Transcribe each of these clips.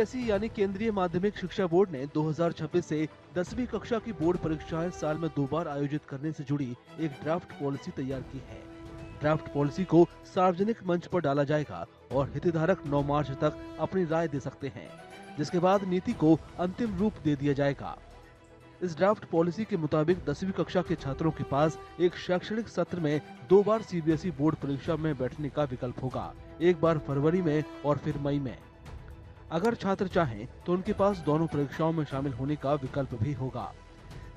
CBSE यानी केंद्रीय माध्यमिक शिक्षा बोर्ड ने 2026 से 10वीं कक्षा की बोर्ड परीक्षाएं साल में 2 बार आयोजित करने से जुड़ी एक ड्राफ्ट पॉलिसी तैयार की है। ड्राफ्ट पॉलिसी को सार्वजनिक मंच पर डाला जाएगा और हितधारक 9 मार्च तक अपनी राय दे सकते हैं, जिसके बाद नीति को अंतिम रूप दे दिया जाएगा। इस ड्राफ्ट पॉलिसी के मुताबिक 10वीं कक्षा के छात्रों के पास एक शैक्षणिक सत्र में 2 बार सीबीएसई बोर्ड परीक्षा में बैठने का विकल्प होगा, एक बार फरवरी में और फिर मई में। अगर छात्र चाहें तो उनके पास दोनों परीक्षाओं में शामिल होने का विकल्प भी होगा।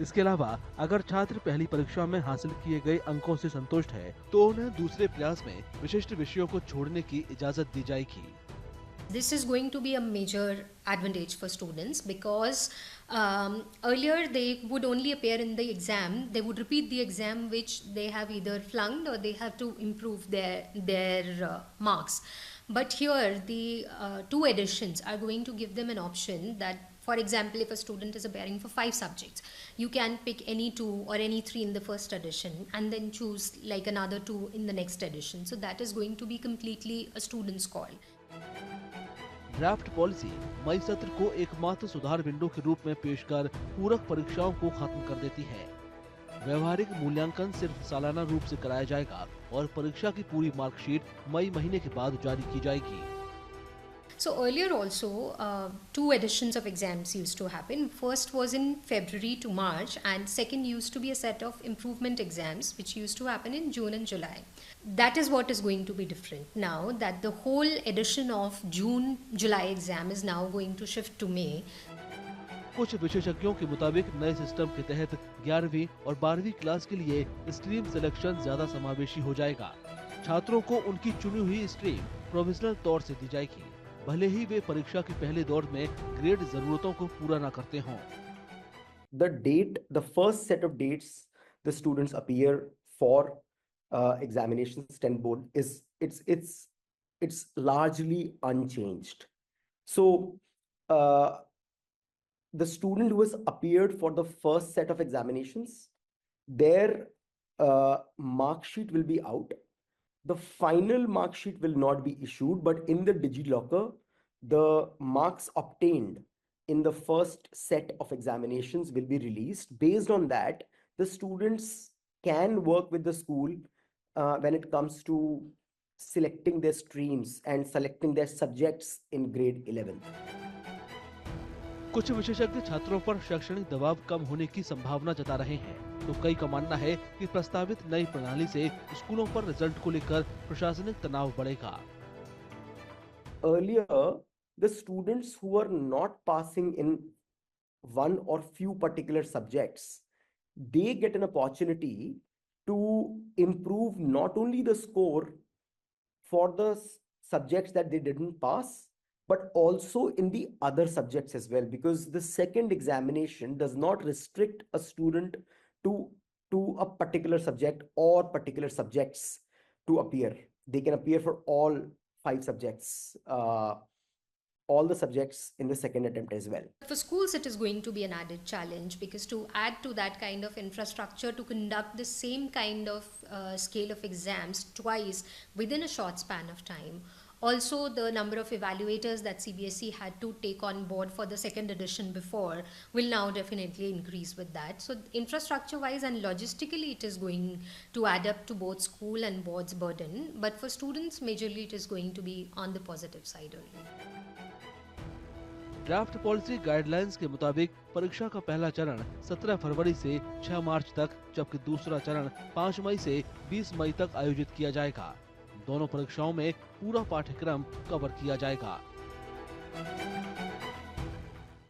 इसके अलावा अगर छात्र पहली परीक्षा में हासिल किए गए अंकों से संतुष्ट है तो उन्हें दूसरे प्रयास में विशिष्ट विषयों को छोड़ने की इजाजत दी जाएगी। This is going to be a major advantage for students because earlier they would only appear in the exam. They would repeat the exam which they have either flunked or they have to improve their marks. But here the two editions are going to give them an option that, for example, if a student is appearing for 5 subjects, you can pick any 2 or any 3 in the first edition and then choose like another 2 in the next edition. So that is going to be completely a student's call. Draft policy मई सत्र को एकमात्र सुधार window के रूप में पेश कर पूरक परीक्षाओं को खत्म कर देती है। व्यवहारिक मूल्यांकन सिर्फ सालाना रूप से कराया जाएगा और परीक्षा की पूरी मार्कशीट मई महीने के बाद जारी की जाएगी। So earlier also, 2 editions of exams used to happen. First was in February to March, and second used to be a set of improvement exams which used to happen in June and July. That is what is going to be different now, that the whole edition of June-July exam is now going to shift to May. कुछ विशेषज्ञों के मुताबिक नए system के तहत 11वीं और 12वीं क्लास के लिए स्ट्रीम सिलेक्शन ज्यादा समावेशी हो जाएगा। छात्रों को उनकी चुनी हुई स्ट्रीम प्रोविजनल तौर से दी जाएगी, भले ही वे परीक्षा के पहले दौर में ग्रेड जरूरतों को पूरा न करते हों। The first set of dates the students appear for examinations 10 board it's largely unchanged. So the student who has appeared for the first set of examinations, their mark sheet will be out. The final mark sheet will not be issued, but in the DigiLocker, the marks obtained in the first set of examinations will be released. Based on that, the students can work with the school when it comes to selecting their streams and selecting their subjects in grade 11th. कुछ विशेषज्ञ छात्रों पर शैक्षणिक दबाव कम होने की संभावना जता रहे हैं, तो कई का मानना है कि प्रस्तावित नई प्रणाली से स्कूलों पर रिजल्ट को लेकर प्रशासनिक तनाव बढ़ेगा। Earlier, the students who were not passing in one or few particular subjects, they get an opportunity to improve not only the score for the subjects that they didn't pass, but also in the other subjects as well, because the second examination does not restrict a student to a particular subject or particular subjects to appear. They can appear for all 5 subjects, all the subjects in the second attempt as well. For schools, it is going to be an added challenge because to add to that kind of infrastructure to conduct the same kind of scale of exams twice within a short span of time. Also, the number of evaluators that CBSE had to take on board for the second edition before will now definitely increase with that. So infrastructure-wise and logistically, it is going to add up to both school and board's burden. But for students, majorly it is going to be on the positive side only. Draft policy guidelines के मुताबिक परीक्षा का पहला चरण 17 फरवरी से 6 मार्च तक, जबकि दूसरा चरण 5 मई से 20 मई तक आयोजित किया जाएगा। दोनों परीक्षाओं में पूरा पाठ्यक्रम कवर किया जाएगा।